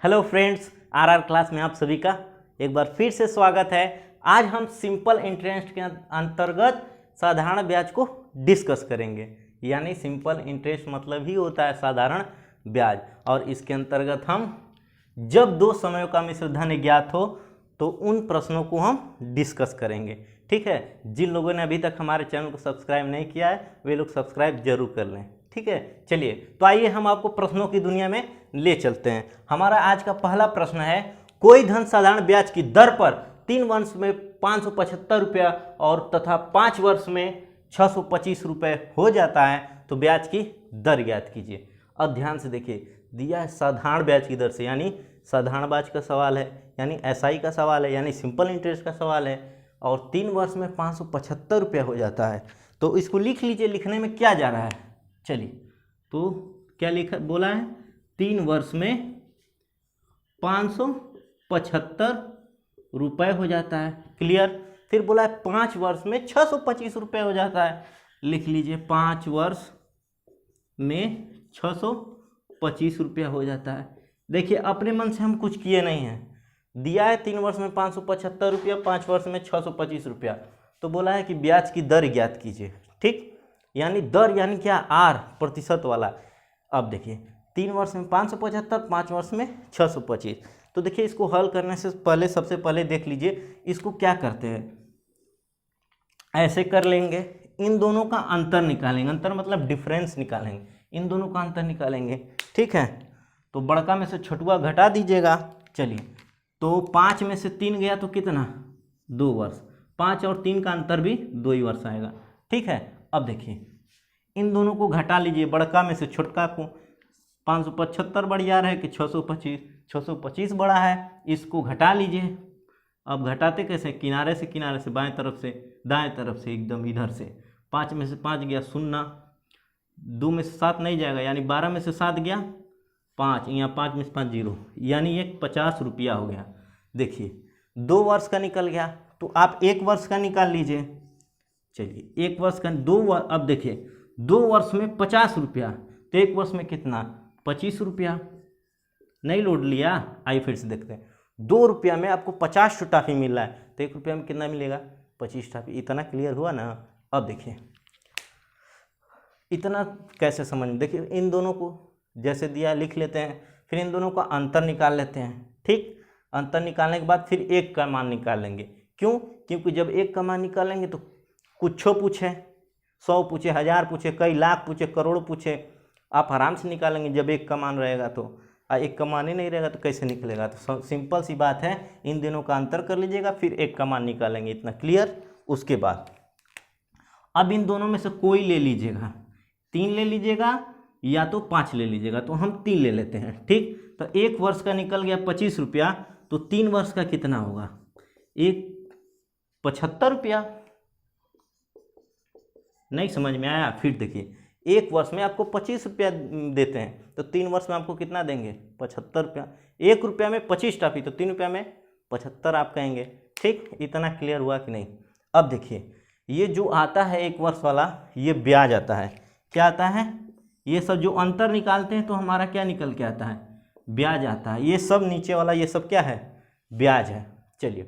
Hello friends, RR class में आप सभी का एक बार फिर से स्वागत है। आज हम सिंपल इंटरेस्ट के अंतर्गत साधारण ब्याज को डिस्कस करेंगे। यानी सिंपल इंटरेस्ट मतलब ही होता है साधारण ब्याज, और इसके अंतर्गत हम जब दो समयों का मिश्र धन ज्ञात हो तो उन प्रश्नों को हम डिस्कस करेंगे। ठीक है, जिन लोगों ने अभी तक हमारे चैनल को सब्सक्राइब नहीं किया है वे लोग सब्सक्राइब जरूर कर लें। ठीक है, चलिए तो आइए हम आपको प्रश्नों की दुनिया में ले चलते हैं। हमारा आज का पहला प्रश्न है, कोई धन साधारण ब्याज की दर पर 3 वर्ष में 575 रुपया और तथा 5 वर्ष में 625 रुपये हो जाता है तो ब्याज की दर ज्ञात कीजिए। अब ध्यान से देखिए, दिया है साधारण ब्याज की दर से, यानी साधारण ब्याज का सवाल है, यानी एसआई का सवाल है, यानी सिंपल इंटरेस्ट का सवाल है, और 3 वर्ष में 575 रुपया हो जाता है। तो इसको लिख लीजिए। लिखने में क्या जा रहा है, चलिए तो क्या लिखा बोला है, 3 वर्ष में 575 रुपये हो जाता है। क्लियर। फिर बोला है 5 वर्ष में 625 रुपये हो जाता है। लिख लीजिए 5 वर्ष में 625 रुपया हो जाता है। देखिए अपने मन से हम कुछ किए नहीं हैं, दिया है 3 वर्ष में 575 रुपया, 5 वर्ष में 625 रुपया, तो बोला है कि ब्याज की दर ज्ञात कीजिए। ठीक, यानी दर यानी क्या, आर, प्रतिशत वाला। अब देखिए 3 वर्ष में 575, 5 वर्ष में 625। तो देखिए इसको हल करने से पहले सबसे पहले देख लीजिए इसको क्या करते हैं। ऐसे कर लेंगे, इन दोनों का अंतर निकालेंगे, अंतर मतलब डिफरेंस निकालेंगे, इन दोनों का अंतर निकालेंगे। ठीक है, तो बड़का में से छोटुआ घटा दीजिएगा। चलिए तो 5 में से 3 गया तो कितना, 2 वर्ष। 5 और 3 का अंतर भी 2 ही वर्ष आएगा। ठीक है, अब देखिए इन दोनों को घटा लीजिए, बड़का में से छोटका को। 575 बढ़िया है कि 625, 625 बड़ा है, इसको घटा लीजिए। अब घटाते कैसे, किनारे से बाएं तरफ से दाएं तरफ से, एकदम इधर से। 5 में से 5 गया 0, 2 में से 7 नहीं जाएगा, यानी 12 में से 7 गया 5, यहाँ 5 में से 5 0, यानी एक 50 रुपया हो गया। देखिए 2 वर्ष का निकल गया, तो आप 1 वर्ष का निकाल लीजिए। चलिए 1 वर्ष का अब देखिए 2 वर्ष में 50 रुपया, तो 1 वर्ष में कितना, 25 रुपया। नहीं लोड लिया, आइए फिर से देखते हैं। 2 रुपया में आपको 50 टॉफी मिल रहा है, तो 1 रुपया में कितना मिलेगा, 25 टॉफी। इतना क्लियर हुआ ना। अब देखिए इतना कैसे समझ में, देखिए इन दोनों को जैसे दिया लिख लेते हैं, फिर इन दोनों का अंतर निकाल लेते हैं। ठीक, अंतर निकालने के बाद फिर 1 का मान निकाल लेंगे। क्यों, क्योंकि जब 1 का मान निकालेंगे तो कुछो पूछे, 100 पूछे, 1000 पूछे, कई लाख पूछे, करोड़ पूछे, आप आराम से निकालेंगे जब 1 का मान रहेगा। तो 1 का मान ही नहीं रहेगा तो कैसे निकलेगा। तो सिंपल सी बात है, इन दोनों का अंतर कर लीजिएगा, फिर 1 का मान निकालेंगे। इतना क्लियर। उसके बाद अब इन दोनों में से कोई ले लीजिएगा, 3 ले लीजिएगा या तो 5 ले लीजिएगा, तो हम 3 ले लेते हैं। ठीक, तो 1 वर्ष का निकल गया 25 रुपया, तो 3 वर्ष का कितना होगा, 75 रुपया। नहीं समझ में आया, फिर देखिए 1 वर्ष में आपको 25 रुपया देते हैं, तो 3 वर्ष में आपको कितना देंगे, 75 रुपया। 1 रुपया में 25 टॉफी, तो 3 रुपया में 75 आप कहेंगे। ठीक, इतना क्लियर हुआ कि नहीं। अब देखिए ये जो आता है 1 वर्ष वाला, ये ब्याज आता है। क्या आता है, ये सब जो अंतर निकालते हैं तो हमारा क्या निकल के आता है, ब्याज आता है। ये सब नीचे वाला ये सब क्या है, ब्याज है। चलिए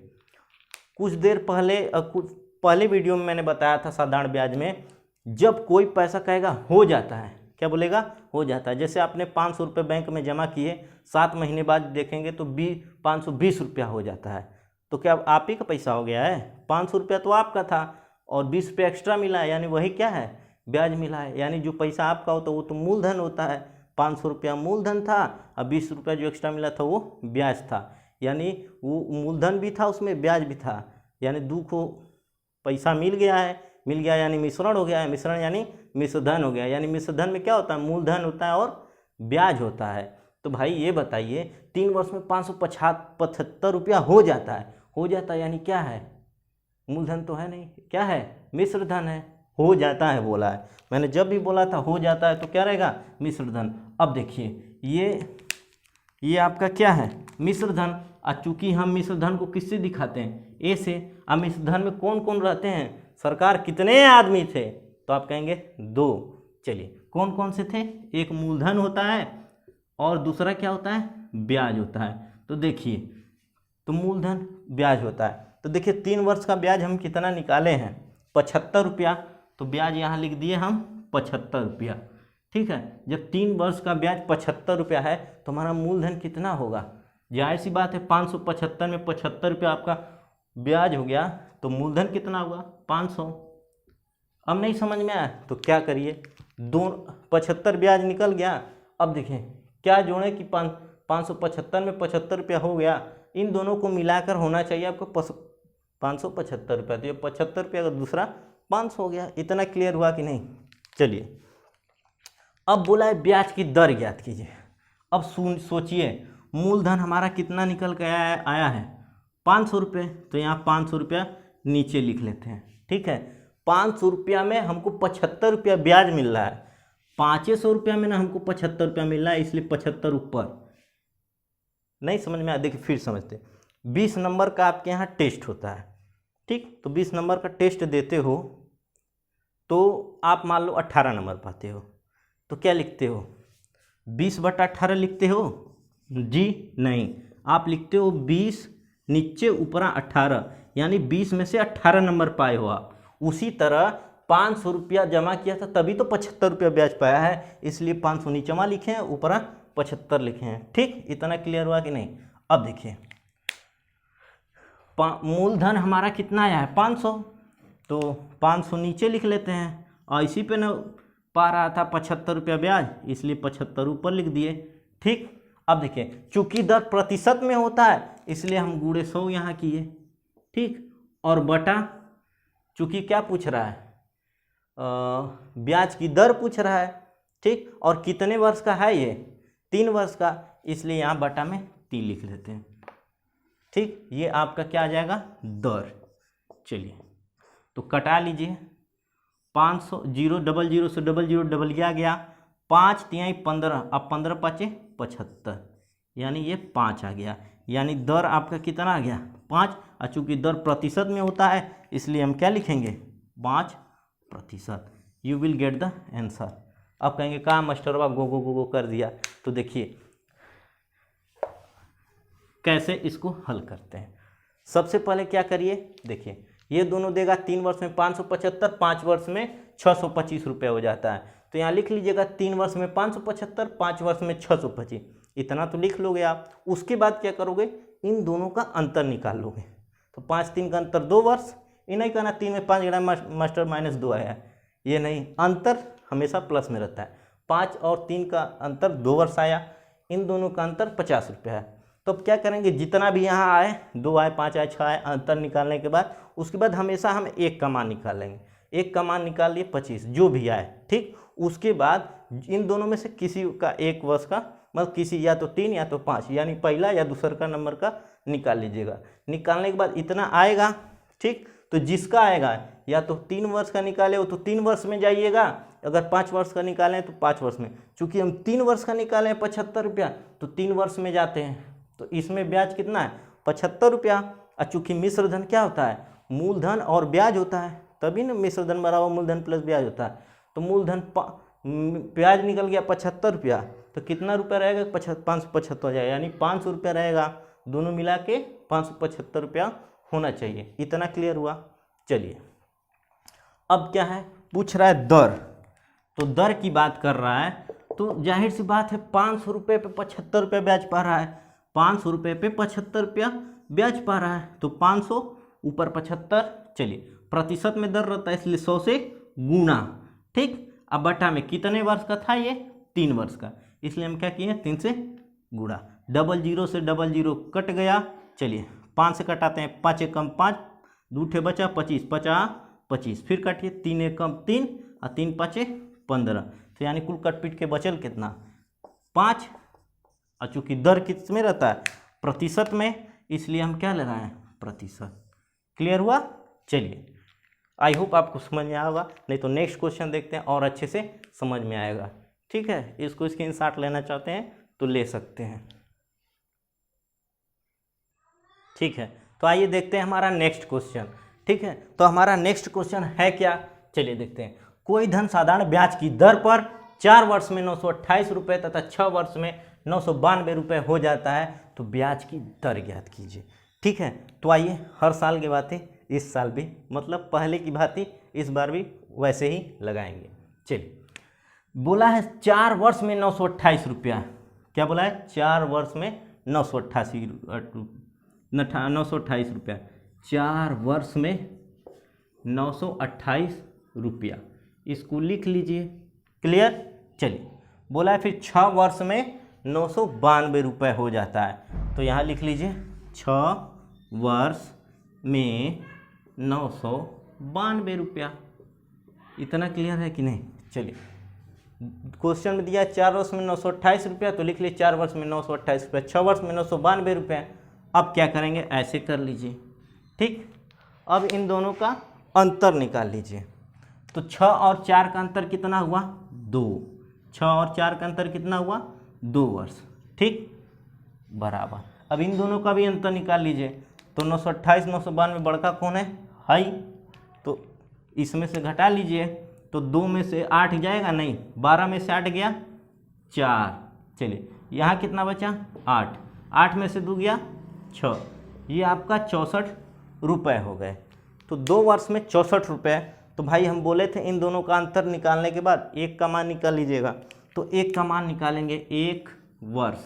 कुछ देर पहले वीडियो में मैंने बताया था साधारण ब्याज में जब कोई पैसा कहेगा हो जाता है, क्या बोलेगा, हो जाता है। जैसे आपने 500 रुपये बैंक में जमा किए, 7 महीने बाद देखेंगे तो 520 रुपया हो जाता है, तो क्या आप ही का पैसा हो गया है। 500 रुपया तो आपका था और 20 रुपया एक्स्ट्रा मिला है, यानी वही क्या है, ब्याज मिला है। यानी जो पैसा आपका होता है वो तो मूलधन होता है, 500 रुपया मूलधन था और 20 रुपया जो एक्स्ट्रा मिला था वो ब्याज था। यानी वो मूलधन भी था, उसमें ब्याज भी था, यानी दो को पैसा मिल गया यानी मिश्रण हो गया है, मिश्रण यानी मिश्रधन हो गया। यानी मिश्रधन में क्या होता है, मूलधन होता है और ब्याज होता है। तो भाई ये बताइए 3 वर्ष में 575 रुपया हो जाता है, यानी क्या है, मूलधन तो है नहीं, क्या है, मिश्रधन है। हो जाता है बोला है, मैंने जब भी बोला था हो जाता है तो क्या रहेगा, मिश्रधन। अब देखिए ये आपका क्या है, मिश्रधन। और चूंकि हम मिश्रधन को किससे दिखाते हैं, ए से। अब मिश्रधन में कौन कौन रहते हैं, सरकार कितने आदमी थे, तो आप कहेंगे 2। चलिए कौन कौन से थे, एक मूलधन होता है और दूसरा क्या होता है, ब्याज होता है। तो देखिए, तो मूलधन ब्याज होता है। तो देखिए 3 वर्ष का ब्याज हम कितना निकाले हैं, 75 रुपया। तो ब्याज यहाँ लिख दिए हम 75 रुपया। ठीक है, जब 3 वर्ष का ब्याज 75 रुपया है तो हमारा मूलधन कितना होगा, जाहिर सी बात है 575 में 75 रुपया आपका ब्याज हो गया, तो मूलधन कितना होगा 500। अब नहीं समझ में आया तो क्या करिए, 75 ब्याज निकल गया। अब देखिए क्या जोड़े कि 575 में 75 रुपया हो गया, इन दोनों को मिलाकर होना चाहिए आपको 575 रुपया। तो ये 75 रुपया का दूसरा 500 हो गया। इतना क्लियर हुआ कि नहीं। चलिए, अब बोला है ब्याज की दर ज्ञात कीजिए। अब सोचिए मूलधन हमारा कितना निकल के आया है 500 रुपये। तो यहाँ 500 रुपया नीचे लिख लेते हैं। ठीक है, 500 रुपया में हमको 75 रुपया ब्याज मिल रहा है, 500 रुपया में ना हमको 75 रुपया मिल रहा है, इसलिए 75 ऊपर। नहीं समझ में आया, देखिए फिर समझते। 20 नंबर का आपके यहाँ टेस्ट होता है। ठीक, तो 20 नंबर का टेस्ट देते हो तो आप मान लो 18 नंबर पाते हो, तो क्या लिखते हो, 20/18 लिखते हो जी? नहीं, आप लिखते हो 20 नीचे ऊपरा 18, यानी 20 में से 18 नंबर पाए हो आप। उसी तरह 500 रुपया जमा किया था तभी तो 75 रुपया ब्याज पाया है, इसलिए 500 नीचेवा लिखे हैं, ऊपरा 75 लिखे हैं। ठीक, इतना क्लियर हुआ कि नहीं। अब देखिए मूलधन हमारा कितना आया है 500, तो 500 नीचे लिख लेते हैं, और इसी पे ना पा रहा था 75 रुपया ब्याज, इसलिए 75 ऊपर लिख दिए। ठीक, अब देखिए चूंकि दर प्रतिशत में होता है इसलिए हम गुणे 100 यहाँ किए। ठीक, और बटा, चूंकि क्या पूछ रहा है, ब्याज की दर पूछ रहा है। ठीक, और कितने वर्ष का है ये, 3 वर्ष का, इसलिए यहाँ बटा में 3 लिख लेते हैं। ठीक, ये आपका क्या आ जाएगा, दर। चलिए तो कटा लीजिए, 500 0 00 से 00 डबल गया 5 तिहाई 15, अब 15 5 75, यानी ये 5 आ गया, यानी दर आपका कितना आ गया 5। और चूँकि दर प्रतिशत में होता है इसलिए हम क्या लिखेंगे 5%। You will get the answer. अब कहेंगे कहाँ मास्टरवा गो गो गो गो कर दिया। तो देखिए कैसे इसको हल करते हैं। सबसे पहले क्या करिए, देखिए ये दोनों देगा 3 वर्ष में 575, 5 वर्ष में 625 रुपये हो जाता है। तो यहाँ लिख लीजिएगा 3 वर्ष में 575, 5 वर्ष में 625, इतना तो लिख लोगे आप। उसके बाद क्या करोगे, इन दोनों का अंतर निकाल लोगे। तो 5 3 का अंतर 2 वर्ष, ये नहीं कहना 3 में 5 गिरा मास्टर -2 आया, ये नहीं, अंतर हमेशा प्लस में रहता है। 5 और 3 का अंतर 2 वर्ष आया, इन दोनों का अंतर 50 रुपये है। तो अब क्या करेंगे, जितना भी यहाँ आए, 2 आए 5 आए 6 आए, अंतर निकालने के बाद उसके बाद हमेशा हम 1 का मान निकालेंगे। 1 का मान निकाल लिए 25, जो भी आए। ठीक, उसके बाद इन दोनों में से किसी का 1 वर्ष का, मतलब किसी या तो 3 या तो 5, यानी पहला या दूसरा का नंबर का निकाल लीजिएगा। निकालने के बाद इतना आएगा। ठीक, तो जिसका आएगा या तो 3 वर्ष का निकाले हो तो 3 वर्ष में जाइएगा, अगर 5 वर्ष का निकालें तो 5 वर्ष में। चूँकि हम 3 वर्ष का निकालें 75 रुपया, तो 3 वर्ष में जाते हैं। तो इसमें ब्याज कितना है 75 रुपया। और चूँकि मिश्र धन क्या होता है, मूलधन और ब्याज होता है, तभी ना मिश्र धन बराबर मूलधन प्लस ब्याज होता है। तो मूलधन ब्याज निकल गया 75 रुपया, तो कितना रुपया रहेगा 575 हो जाएगा, यानी 500 रुपया रहेगा। दोनों मिला के 575 रुपया होना चाहिए। इतना क्लियर हुआ। चलिए अब क्या है, पूछ रहा है दर, तो दर की बात कर रहा है, तो जाहिर सी बात है 500 रुपये पे 75 रुपये ब्याज पा रहा है, 500 रुपये पे 75 रुपया ब्याज पा रहा है, तो 500 ऊपर 75। चलिए प्रतिशत में दर रहता है इसलिए 100 से गुना। ठीक, अब बटा में कितने वर्ष का था ये 3 वर्ष का, इसलिए हम क्या किए 3 से गुणा। 00 से 00 कट गया। चलिए 5 से कटाते हैं, 5 एक कम 5, 2 बचा 25, 25, फिर काटिए 3 एक कम 3 और 3 5 15, तो यानी कुल कट पीट के बचल कितना 5। और चूँकि दर किस में रहता है प्रतिशत में, इसलिए हम क्या लगाएं प्रतिशत। क्लियर हुआ। चलिए आई होप आपको समझ में आया होगा, नहीं तो नेक्स्ट क्वेश्चन देखते हैं और अच्छे से समझ में आएगा। ठीक है, इसको स्क्रीनशॉट लेना चाहते हैं तो ले सकते हैं। ठीक है, तो आइए देखते हैं हमारा नेक्स्ट क्वेश्चन। ठीक है, तो हमारा नेक्स्ट क्वेश्चन है क्या, चलिए देखते हैं। कोई धन साधारण ब्याज की दर पर 4 वर्ष में 928 रुपये तथा 6 वर्ष में 992 रुपये हो जाता है, तो ब्याज की दर ज्ञात कीजिए। ठीक है, तो आइए हर साल की बातें इस साल भी, मतलब पहले की भांति इस बार भी वैसे ही लगाएंगे। चलिए, बोला है 4 वर्ष में 928 रुपया। क्या बोला है? 4 वर्ष में 928 रुपया। 4 वर्ष में 928 रुपया, इसको लिख लीजिए। क्लियर? चलिए, बोला है फिर 6 वर्ष में 992 रुपये हो जाता है, तो यहाँ लिख लीजिए 6 वर्ष में 992 रुपया। इतना क्लियर है कि नहीं? चलिए, क्वेश्चन में दिया 4 वर्ष में 928 रुपया, तो लिख लीजिए 4 वर्ष में 928 रुपया, 6 वर्ष में 992 रुपया। अब क्या करेंगे? ऐसे कर लीजिए। ठीक, अब इन दोनों का अंतर निकाल लीजिए। तो 6 और 4 का अंतर कितना हुआ? 2। 6 और 4 का अंतर कितना हुआ? 2 वर्ष। ठीक, बराबर। अब इन दोनों का भी अंतर निकाल लीजिए। तो 928 992 बड़का कौन है? हाई, तो इसमें से घटा लीजिए। तो 2 में से 8 जाएगा नहीं, 12 में से 8 गया 4। चलिए, यहाँ कितना बचा? 8। 8 में से 2 गया 6। ये आपका 64 रुपये हो गए। तो 2 वर्ष में 64 रुपये। तो भाई हम बोले थे इन दोनों का अंतर निकालने के बाद एक का मान निकाल लीजिएगा। तो एक का मान निकालेंगे 1 वर्ष।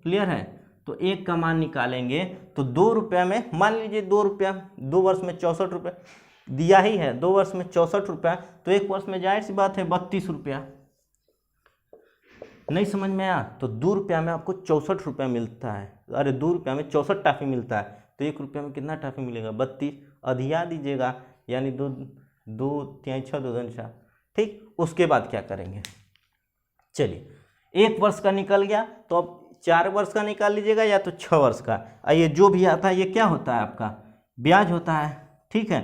क्लियर है? तो एक का मान निकालेंगे तो 2 रुपये में, मान लीजिए 2 रुपया, 2 वर्ष में 64 रुपये दिया ही है। 2 वर्ष में 64 रुपया, तो 1 वर्ष में जाहिर सी बात है 32 रुपया। नहीं समझ में आया? तो 2 रुपया में आपको 64 रुपया मिलता है। अरे 2 रुपया में 64 टाफी मिलता है, तो 1 रुपया में कितना टाफी मिलेगा? 32। अधिया दीजिएगा, यानी 2 3 6 2 2 4। ठीक, उसके बाद क्या करेंगे? चलिए, 1 वर्ष का निकल गया, तो अब 4 वर्ष का निकाल लीजिएगा या तो 6 वर्ष का। ये जो भी आता है ये क्या होता है? आपका ब्याज होता है। ठीक है,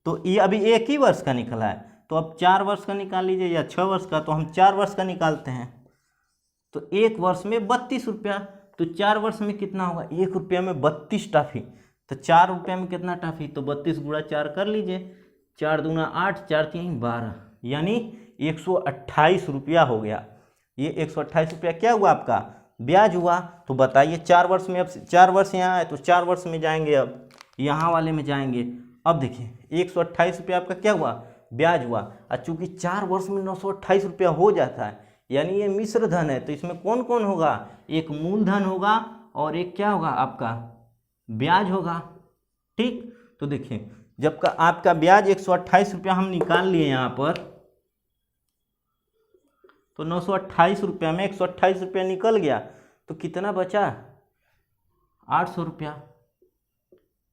तो ये अभी 1 ही वर्ष का निकला है, तो अब 4 वर्ष का निकाल लीजिए या 6 वर्ष का। तो हम 4 वर्ष का निकालते हैं। तो 1 वर्ष में 32 रुपया, तो 4 वर्ष में कितना होगा? 1 रुपया में 32 टाफी। तो 4 रुपया में कितना टाफी? तो 32 गुणा 4 कर लीजिए। 4 दूना 8, 4 3 12, यानी 128 रुपया हो गया। ये 128 रुपया क्या हुआ? आपका ब्याज हुआ। तो बताइए 4 वर्ष में, अब 4 वर्ष यहाँ है तो 4 वर्ष में जाएंगे, अब यहाँ वाले में जाएंगे। अब देखिए 128 रुपया आपका क्या हुआ? ब्याज हुआ। और चूँकि 4 वर्ष में 928 रुपया हो जाता है, यानी ये मिश्र धन है, तो इसमें कौन कौन होगा? एक मूलधन होगा और एक क्या होगा? आपका ब्याज होगा। ठीक, तो देखिए जब का आपका ब्याज 128 रुपया हम निकाल लिए यहाँ पर, तो 928 रुपया में 128 रुपया निकल गया, तो कितना बचा? 800 रुपया।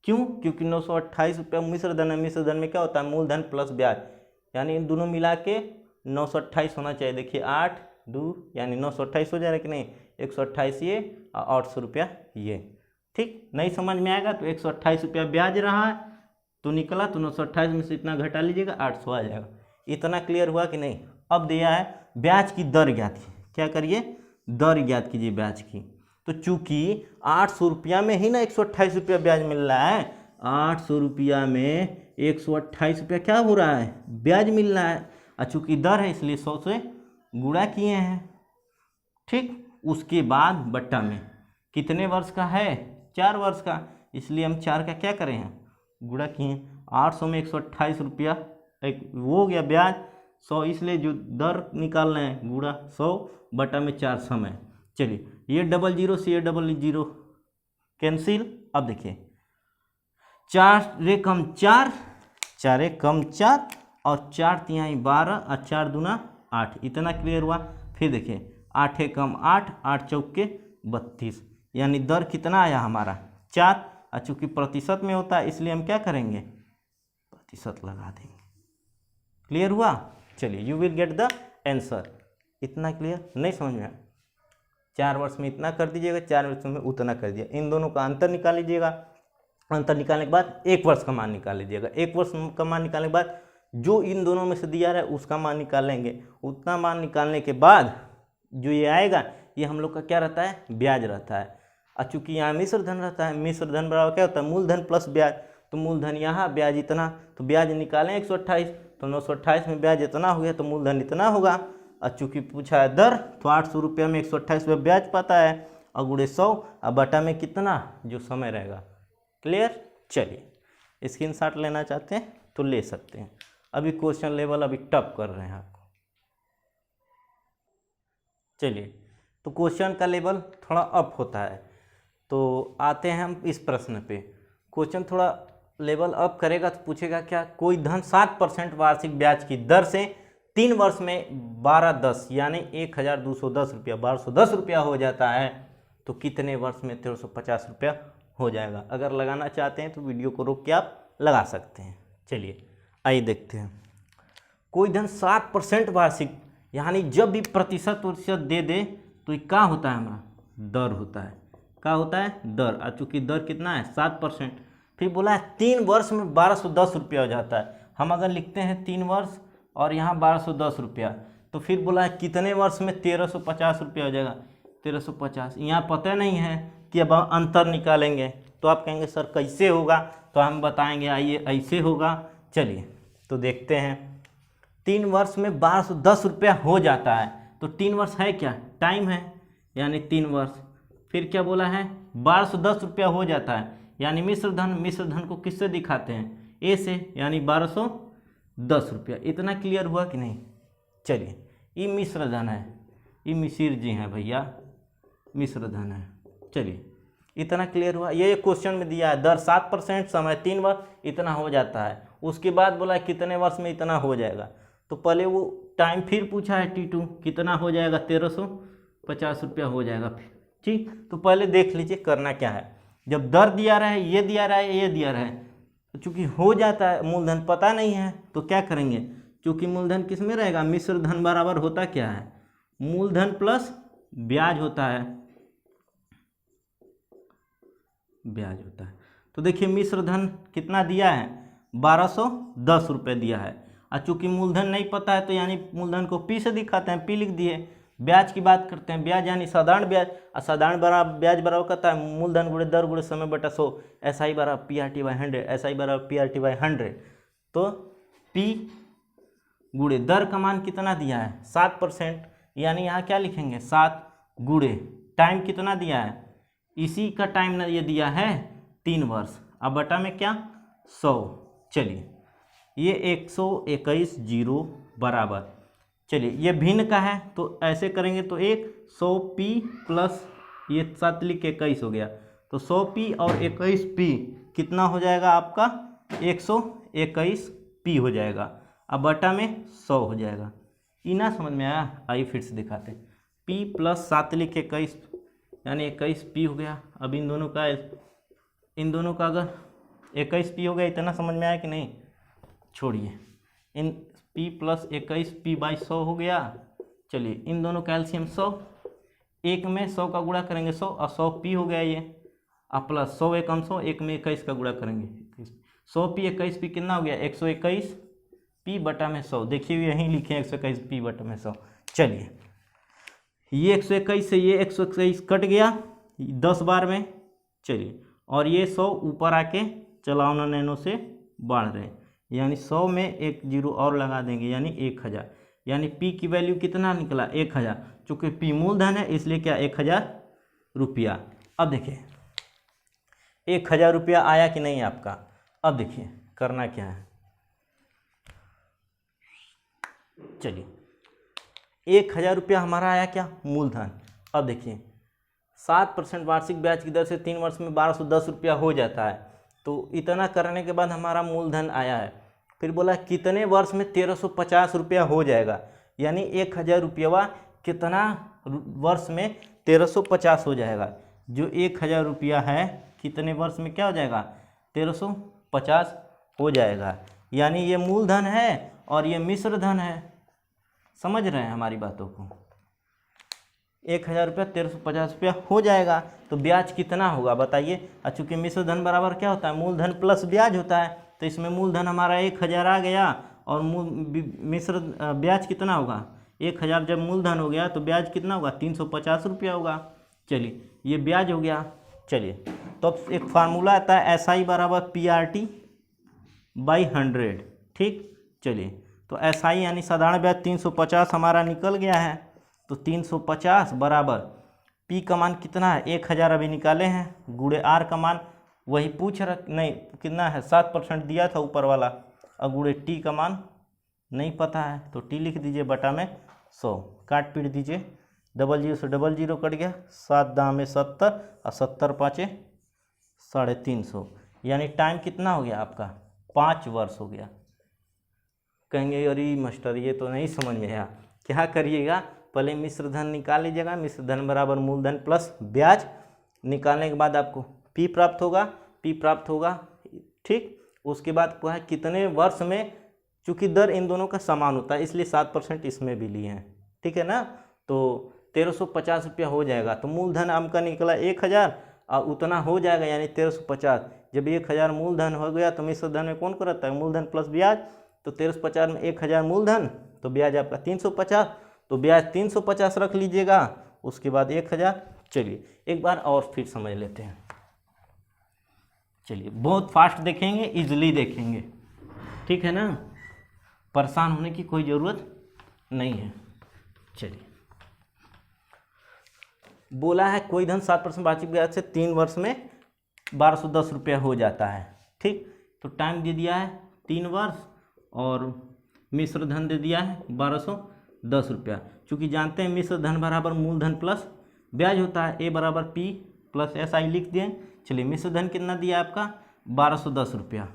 क्यों? क्योंकि 928 रुपया मिश्र धन है। मिश्र धन में क्या होता है? मूलधन प्लस ब्याज, यानी इन दोनों मिला के 928 होना चाहिए। देखिए 8 2 यानी 928 हो जाएगा कि नहीं? 128 ये और 800 रुपया ये। ठीक, नहीं समझ में आएगा तो 128 रुपया ब्याज रहा है, तो निकला, तो 928 में से इतना घटा लीजिएगा, 800 आ जाएगा। इतना क्लियर हुआ कि नहीं? अब दिया है ब्याज की दर ज्ञात की। क्या करिए? दर ज्ञात कीजिए ब्याज की। तो चूंकि 800 रुपया में ही ना 128 रुपया ब्याज मिल रहा है, 800 रुपया में 128 रुपया क्या हो रहा है? ब्याज मिल रहा है। और चूंकि दर है इसलिए 100 से गुणा किए हैं। ठीक, उसके बाद बट्टा में कितने वर्ष का है? 4 वर्ष का, इसलिए हम 4 का क्या करें हैं? गुणा किए। 800 में 128 रुपया एक वो हो गया ब्याज, 100, इसलिए जो दर निकाल रहे हैं गुणा 100 बटा में 4 समय। चलिए, ये 00 से ये 00 कैंसिल। अब देखिए 4 रे कम 4, 4 रे कम 4 और 4 तिहाई 12 और 4 दूना 8। इतना क्लियर हुआ। फिर देखिए 8 है कम 8, 8 चौके 32, यानी दर कितना आया हमारा? 4। और चूँकि प्रतिशत में होता है इसलिए हम क्या करेंगे? प्रतिशत लगा देंगे। क्लियर हुआ? चलिए, you will get the answer. इतना क्लियर? नहीं समझ में आया? 4 वर्ष में इतना कर दीजिएगा, 4 वर्ष में उतना कर दिया। इन दोनों का अंतर निकाल लीजिएगा। अंतर निकालने के बाद 1 वर्ष का मान निकाल लीजिएगा। 1 वर्ष का मान निकालने के बाद जो इन दोनों में से दिया रहा है उसका मान निकाल लेंगे। उतना मान निकालने के बाद जो ये आएगा ये हम लोग का क्या रहता है? ब्याज रहता है। और चूँकि यहाँ मिश्र धन रहता है, मिश्र धन बराबर क्या होता है? मूलधन प्लस ब्याज। तो मूलधन यहाँ, ब्याज इतना, तो ब्याज निकालें 128, तो 928 में ब्याज इतना हो गया तो मूलधन इतना होगा। और चूँकि पूछा है दर तो 800 रुपया में 128 रुपया ब्याज पता है और गुणे 100 और बटा में कितना जो समय रहेगा। क्लियर। चलिए स्क्रीनशॉट लेना चाहते हैं तो ले सकते हैं। अभी क्वेश्चन लेवल अभी टफ कर रहे हैं आपको। चलिए तो क्वेश्चन का लेवल थोड़ा अप होता है। तो आते हैं हम इस प्रश्न पे। क्वेश्चन थोड़ा लेवल अप करेगा तो पूछेगा क्या, कोई धन 7% वार्षिक ब्याज की दर से 3 वर्ष में 1210 यानी 1210 रुपया 1210 रुपया हो जाता है तो कितने वर्ष में 1350 रुपया हो जाएगा। अगर लगाना चाहते हैं तो वीडियो को रोक के आप लगा सकते हैं। चलिए आइए देखते हैं। कोई धन 7% वार्षिक यानी जब भी प्रतिशत दे दे तो ये क्या होता है, हमारा दर होता है। क्या होता है, दर। और चूँकि दर कितना है 7%, फिर बोला है 3 वर्ष में 1210 रुपया हो जाता है। हम अगर लिखते हैं 3 वर्ष और यहाँ 1210 रुपया तो फिर बोला है कितने वर्ष में 1350 रुपया हो जाएगा। 1350 यहाँ पता नहीं है कि अब अंतर निकालेंगे तो आप कहेंगे सर कैसे होगा, तो हम बताएंगे आइए ऐसे होगा। चलिए तो देखते हैं। 3 वर्ष में 1210 रुपया हो जाता है तो 3 वर्ष है क्या, टाइम है यानी 3 वर्ष। फिर क्या बोला है 1210 रुपया हो जाता है यानी मिश्र धन को किससे दिखाते हैं, ए से, यानी 1210 रुपया। इतना क्लियर हुआ कि नहीं। चलिए ये मिश्र धन है, ये मिसिर जी हैं भैया, मिश्र धन है। चलिए इतना क्लियर हुआ। ये क्वेश्चन में दिया है दर 7%, समय 3 वर्ष, इतना हो जाता है। उसके बाद बोला है कितने वर्ष में इतना हो जाएगा। तो पहले वो टाइम फिर पूछा है T2 कितना हो जाएगा, 1350 रुपया हो जाएगा। फिर ठीक, तो पहले देख लीजिए करना क्या है। जब दर दिया रहा है, ये दिया रहा है, ये दिया रहा है, तो चूँकि हो जाता है, मूलधन पता नहीं है तो क्या करेंगे, चूँकि मूलधन किस में रहेगा, मिश्र धन बराबर होता क्या है, मूलधन प्लस ब्याज होता है, ब्याज होता है। तो देखिए मिश्र धन कितना दिया है, 1210 रुपये दिया है। और चूँकि मूलधन नहीं पता है तो यानी मूलधन को P से दिखाते हैं, P लिख दिए। ब्याज की बात करते हैं, ब्याज यानी साधारण ब्याज, और साधारण ब्याज बराबर करता है मूलधन गुणे दर गुणे समय बटा 100, SI बराबर PRT/100, SI बराबर PRT/100। तो P गुणे दर का मान कितना दिया है 7%, यानी यहाँ क्या लिखेंगे 7 गुणे टाइम कितना दिया है, इसी का टाइम ना ये दिया है 3 वर्ष, अब बटा में क्या 100। चलिए ये 121 जीरो बराबर, चलिए ये भिन्न का है तो ऐसे करेंगे तो 100p प्लस ये 7 लिख 21 हो गया, तो 100p और 21p कितना हो जाएगा आपका 121p हो जाएगा। अब बटा में 100 हो जाएगा। इना समझ में आया। आइए फिर से दिखाते हैं। p प्लस 7 लिख 21 यानी 21p हो गया। अब इन दोनों का अगर 21p हो गया, इतना समझ में आया कि नहीं, छोड़िए। इन p प्लस 21p/100 हो गया। चलिए इन दोनों का एलसीएम 100, एक में 100 का गुणा करेंगे 100 और 100p हो गया ये, अब प्लस 100 एकम 100, एक में 21 का गुणा करेंगे 100p 21p कितना हो गया 121p बटा में 100। देखिए यहीं लिखे 121p बटा में 100। चलिए ये 121 से ये 121 कट गया 10 बार में। चलिए और ये 100 ऊपर आके चलावना नैनो से बढ़ रहे हैं, यानी 100 में एक जीरो और लगा देंगे यानी 1000, यानी P की वैल्यू कितना निकला 1000। चूँकि P मूलधन है इसलिए क्या 1000 रुपया। अब देखिए 1000 रुपया आया कि नहीं आपका। अब देखिए करना क्या है, चलिए 1000 रुपया हमारा आया क्या मूलधन। अब देखिए 7% वार्षिक ब्याज की दर से 3 वर्ष में 1210 रुपया हो जाता है। तो इतना करने के बाद हमारा मूलधन आया है। फिर बोला कितने वर्ष में 1350 रुपया हो जाएगा, यानी 1000 रुपया कितना वर्ष में 1350 हो जाएगा। जो 1000 रुपया है कितने वर्ष में क्या हो जाएगा 1350 हो जाएगा, यानी ये मूलधन है और ये मिश्र धन है। समझ रहे हैं हमारी बातों को। 1000 रुपया 1350 रुपया हो जाएगा तो ब्याज कितना होगा बताइए। और चूँकि मिश्र धन बराबर क्या होता है मूलधन प्लस ब्याज होता है, तो इसमें मूलधन हमारा 1000 आ गया और मिश्र ब्याज कितना होगा 1000। जब मूलधन हो गया तो ब्याज कितना होगा 350 रुपया होगा। चलिए ये ब्याज हो गया। चलिए तो अब एक फार्मूला आता है SI बराबर PRT/100। ठीक, चलिए तो SI यानी साधारण ब्याज 350 हमारा निकल गया है। तो 350 बराबर P का मान कितना है 1000 अभी निकाले हैं, गुणे R का मान वही पूछ रहा नहीं कितना है 7% दिया था ऊपर वाला, अब गुणे T का मान नहीं पता है तो T लिख दीजिए बटा में 100, काट पीट दीजिए, 00 से 00 कट गया, 7 दाम में 70 और 70 पाँचे 350, यानी टाइम कितना हो गया आपका 5 वर्ष हो गया। कहेंगे अरे मास्टर ये तो नहीं समझ में आया, क्या करिएगा पहले मिश्र धन निकाल लीजिएगा, मिश्र धन बराबर मूलधन प्लस ब्याज, निकालने के बाद आपको P प्राप्त होगा, ठीक। उसके बाद क्या है कितने वर्ष में, चूँकि दर इन दोनों का समान होता है इसलिए 7% इसमें भी लिए हैं, ठीक है ना। तो 1350 रुपया हो जाएगा, तो मूलधन आपका निकला 1000 और उतना हो जाएगा यानी 1350। जब 1000 मूलधन हो गया तो मिश्र धन में कौन को रहता है मूलधन प्लस ब्याज, तो 1350 में 1000 मूलधन तो ब्याज आपका 350, तो ब्याज 350 रख लीजिएगा, उसके बाद 1000। चलिए एक बार और फिर समझ लेते हैं, चलिए बहुत फास्ट देखेंगे, इजीली देखेंगे, ठीक है ना, परेशान होने की कोई ज़रूरत नहीं है। चलिए बोला है कोई धन 7% वार्षिक ब्याज से 3 वर्ष में 1210 रुपया हो जाता है, ठीक। तो टाइम दे दिया है 3 वर्ष और मिश्र धन दे दिया है 1210 रुपया। चूँकि जानते हैं मिश्र धन बराबर मूलधन प्लस ब्याज होता है, ए बराबर P प्लस SI लिख दिए। चलिए मिश्र धन कितना दिया आपका 1210 रुपया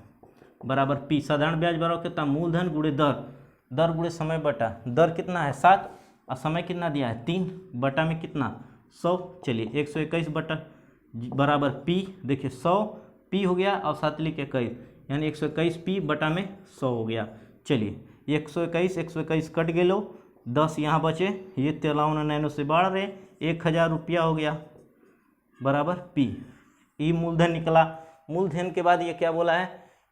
बराबर P, साधारण ब्याज बराबर कितना मूलधन गुणे दर गुणे समय बटा, दर कितना है 7 और समय कितना दिया है 3 बटा में कितना 100। चलिए 121 बटा बराबर P, देखिए 100 P हो गया और 7 लिख 21 यानी 121 P बटा में 100 हो गया। चलिए 121 कट गए लो, 10 यहाँ बचे, ये 53 नैनो से बढ़ रहे, 1000 रुपया हो गया बराबर P। ई मूलधन निकला, मूलधन के बाद ये क्या बोला है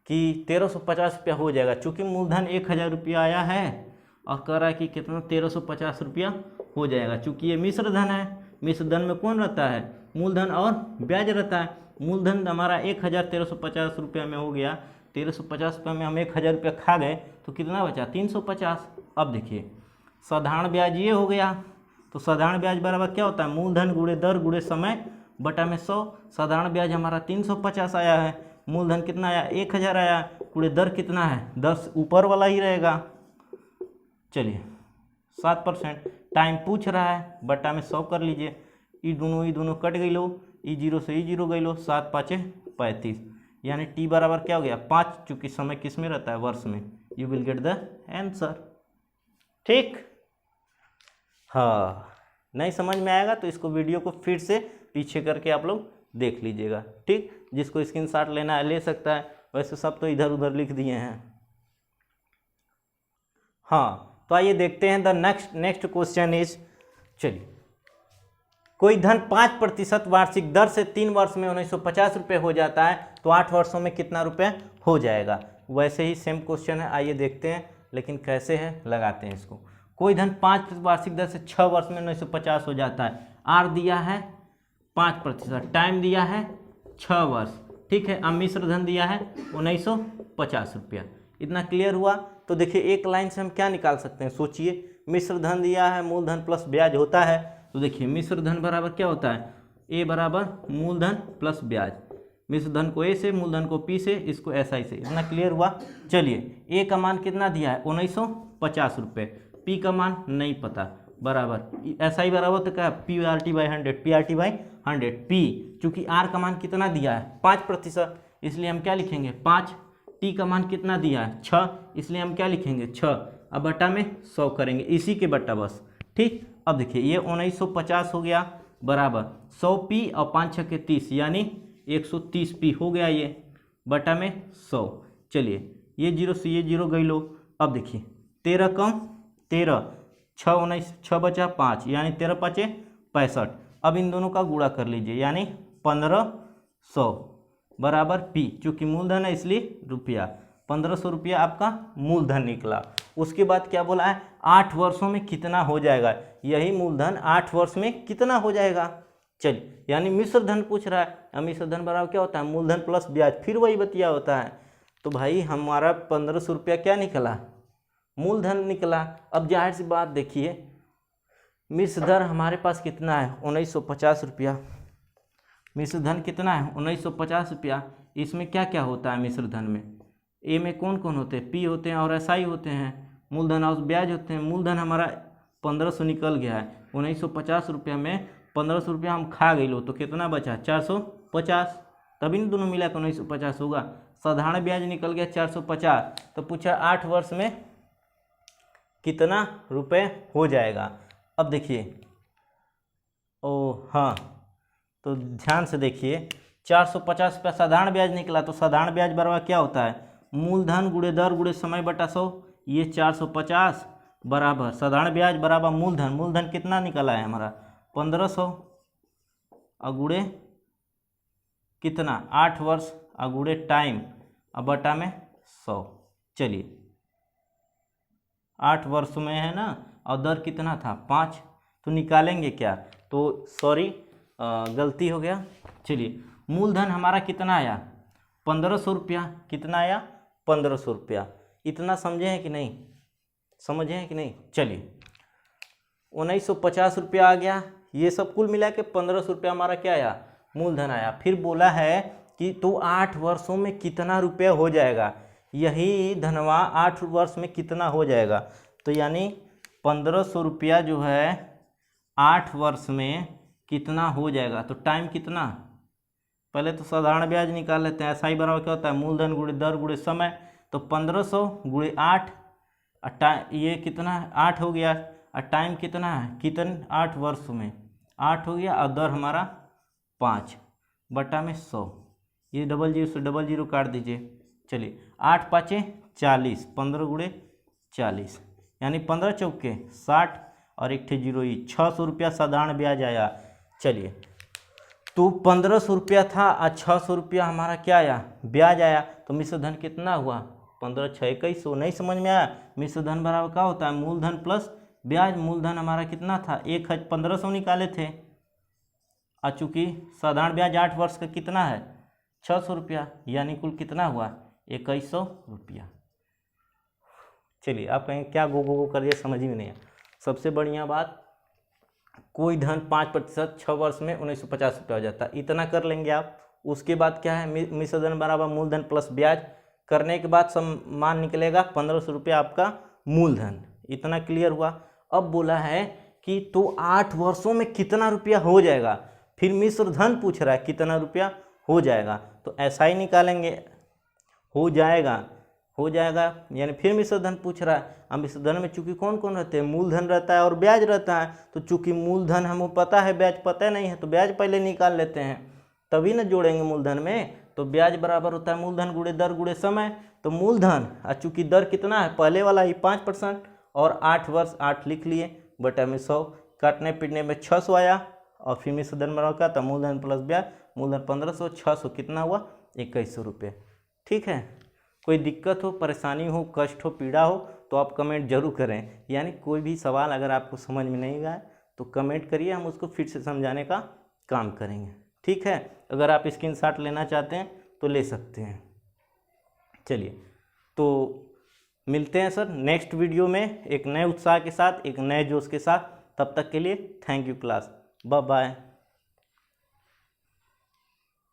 कि 1350 रुपया हो जाएगा, चूँकि मूलधन 1000 रुपया आया है और कह रहा है कि कितना 1350 रुपया हो जाएगा। चूँकि ये मिश्र धन है, मिश्र धन में कौन रहता है मूलधन और ब्याज रहता है। मूलधन हमारा 1350 रुपया में हो गया, 1350 रुपये में हम 1000 रुपया खा गए तो कितना बचा 350। अब देखिए साधारण ब्याज ये हो गया, तो साधारण ब्याज बराबर क्या होता है मूलधन गुणे दर गुणे समय बटा में 100। साधारण ब्याज हमारा 350 आया है, मूलधन कितना आया 1000 आया, गुणे दर कितना है 10 ऊपर वाला ही रहेगा। चलिए 7%, टाइम पूछ रहा है बटा में 100 कर लीजिए, ई दोनों कट गई लो, ई 0 से ई 0 गई लो, 7 5 35 यानी T बराबर क्या हो गया 5, चूँकि समय किस में रहता है वर्ष में। You will get the answer, ठीक। हाँ नहीं समझ में आएगा तो इसको वीडियो को फिर से पीछे करके आप लोग देख लीजिएगा, ठीक। जिसको स्क्रीनशॉट लेना है ले सकता है, वैसे सब तो इधर उधर लिख दिए हैं। हाँ तो आइए देखते हैं द नेक्स्ट क्वेश्चन इज, चलिए कोई धन 5% वार्षिक दर से 3 वर्ष में 1950 रुपये हो जाता है तो 8 वर्षों में कितना रुपये हो जाएगा। वैसे ही सेम क्वेश्चन है, आइए देखते हैं लेकिन कैसे है लगाते हैं इसको। कोई धन 5% वार्षिक दर से 6 वर्ष में 1950 हो जाता है, आर दिया है 5%, टाइम दिया है 6 वर्ष, ठीक है। अब मिश्र धन दिया है 1950 रुपया। इतना क्लियर हुआ। तो देखिए एक लाइन से हम क्या निकाल सकते हैं, सोचिए। मिश्र धन दिया है मूलधन प्लस ब्याज होता है, तो देखिए मिश्र धन बराबर क्या होता है ए बराबर मूलधन प्लस ब्याज, मिश्र धन को ए से, मूलधन को पी से, इसको SI से। इतना क्लियर हुआ। चलिए ए का मान कितना दिया है 1950 रुपये, पी का मान नहीं पता बराबर SI बराबर तो क्या PRT/100, PRT/100 P, चूँकि R का मान कितना दिया है 5%, इसलिए हम क्या लिखेंगे 5। T का मान कितना दिया है 6, इसलिए हम क्या लिखेंगे 6। अब बटा में 100 करेंगे, इसी के बटा बस, ठीक। अब देखिए ये 1950 हो गया बराबर 100 P और 5 6 के 30 यानी 130 P हो गया, ये बटा में 100। चलिए ये 0 से ये 0 गई लो। अब देखिए 13 कम 13, 6 19, 6 बचा 5 यानी 13 5 65। अब इन दोनों का गुणा कर लीजिए यानी 1500 बराबर P, चूँकि मूलधन है इसलिए रुपया, 1500 रुपया आपका मूलधन निकला। उसके बाद क्या बोला है 8 वर्षों में कितना हो जाएगा, यही मूलधन 8 वर्ष में कितना हो जाएगा। चलिए यानी मिश्र धन पूछ रहा है, मिश्र धन बराबर क्या होता है मूलधन प्लस ब्याज, फिर वही बतिया होता है। तो भाई हमारा 1500 रुपया क्या निकला मूलधन निकला। अब जाहिर सी बात देखिए, मिश्र धन हमारे पास कितना है 1950 रुपया। मिश्र धन कितना है 1950 रुपया। इसमें क्या क्या होता है मिश्र धन में? ए में कौन कौन होते हैं? पी होते हैं और एस आई होते हैं। मूलधन और ब्याज होते हैं। मूलधन हमारा 1500 निकल गया है। 1950 रुपया में 1500 रुपया हम खा गए लो, तो कितना बचा 450, तभी न दोनों मिला के 1950 होगा। साधारण ब्याज निकल गया 450। तो पूछा 8 वर्ष में कितना रुपए हो जाएगा। अब देखिए, ओ हाँ, तो ध्यान से देखिए, 450 रुपया साधारण ब्याज निकला। तो साधारण ब्याज बराबर क्या होता है? मूलधन गुणे दर गुणे समय बटा 100। ये 450 बराबर साधारण ब्याज बराबर मूलधन। मूलधन कितना निकला है हमारा 1500, अगुड़े कितना 8 वर्ष, अगुड़े टाइम, अब बटा में 100। चलिए 8 वर्ष में है ना, और दर कितना था 5। तो निकालेंगे क्या? तो सॉरी गलती हो गया। चलिए मूलधन हमारा कितना आया 1500 रुपया। कितना आया 1500 रुपया। इतना समझे हैं कि नहीं? समझे हैं कि नहीं? चलिए 1950 रुपया आ गया। ये सब कुल मिला के 1500 रुपया हमारा क्या आया? मूलधन आया। फिर बोला है कि तो 8 वर्षों में कितना रुपया हो जाएगा। यही धनवा 8 वर्ष में कितना हो जाएगा। तो यानी 1500 रुपया जो है 8 वर्ष में कितना हो जाएगा। तो टाइम कितना, पहले तो साधारण ब्याज निकाल लेते हैं। एसआई बराबर क्या होता है? मूलधन गुणे दर गुणे समय। तो 1500 गुणे 8, ये कितना है 8 हो गया। और टाइम कितना है, कितने 8 वर्ष में 8 हो गया। और दर हमारा 5 बटा में 100। ये डबल जीरो से डबल जीरो काट दीजिए। चलिए 8 पाँचे 40, 15 गुणे 40, यानी 15 चौके 60 और एक ठे जीरो ही 600 रुपया साधारण ब्याज आया। चलिए तो 1500 रुपया था और 600 रुपया हमारा क्या आया? ब्याज आया। तो मिश्र धन कितना हुआ? 15 6 2100। नहीं समझ में आया? मिश्र धन बराबर क्या होता है? मूलधन प्लस ब्याज। मूलधन हमारा कितना था 1500 निकाले थे, और चूँकि साधारण ब्याज 8 वर्ष का कितना है 600 रुपया, यानी कुल कितना हुआ 2100 रुपया। चलिए आप कहें क्या गो गो गो कर दिया, समझ में नहीं आया। सबसे बढ़िया बात, कोई धन 5% 6 वर्ष में 1950 रुपया हो जाता है। इतना कर लेंगे आप। उसके बाद क्या है? मिश्र धन बराबर मूलधन प्लस ब्याज। करने के बाद सब मान निकलेगा 1500 रुपया आपका मूलधन। इतना क्लियर हुआ। अब बोला है कि तो 8 वर्षों में कितना रुपया हो जाएगा। फिर मिश्र धन पूछ रहा है कितना रुपया हो जाएगा। तो ऐसा ही निकालेंगे, हो जाएगा यानी फिर मिश्र धन पूछ रहा है। अब मिश्र धन में चूंकि कौन कौन रहते हैं? मूलधन रहता है और ब्याज रहता है। तो चूंकि मूलधन हमको पता है, ब्याज पता नहीं है, तो ब्याज पहले निकाल लेते हैं, तभी ना जोड़ेंगे मूलधन में। तो ब्याज बराबर होता है मूलधन गुणे दर गुणे समय। तो मूलधन और चूंकि दर कितना है पहले वाला ही 5% और 8 वर्ष 8 लिख लिए बटा में 100। काटने पीटने में 600 आया। और फिर मिश्र धन बराबर क्या था? मूलधन प्लस ब्याज। मूलधन 1500, 600 कितना हुआ 2100 रुपये। ठीक है, कोई दिक्कत हो, परेशानी हो, कष्ट हो, पीड़ा हो तो आप कमेंट जरूर करें। यानी कोई भी सवाल अगर आपको समझ में नहीं आया तो कमेंट करिए, हम उसको फिर से समझाने का काम करेंगे। ठीक है, अगर आप स्क्रीनशॉट लेना चाहते हैं तो ले सकते हैं। चलिए तो मिलते हैं सर नेक्स्ट वीडियो में एक नए उत्साह के साथ, एक नए जोश के साथ। तब तक के लिए thank you class, bye bye.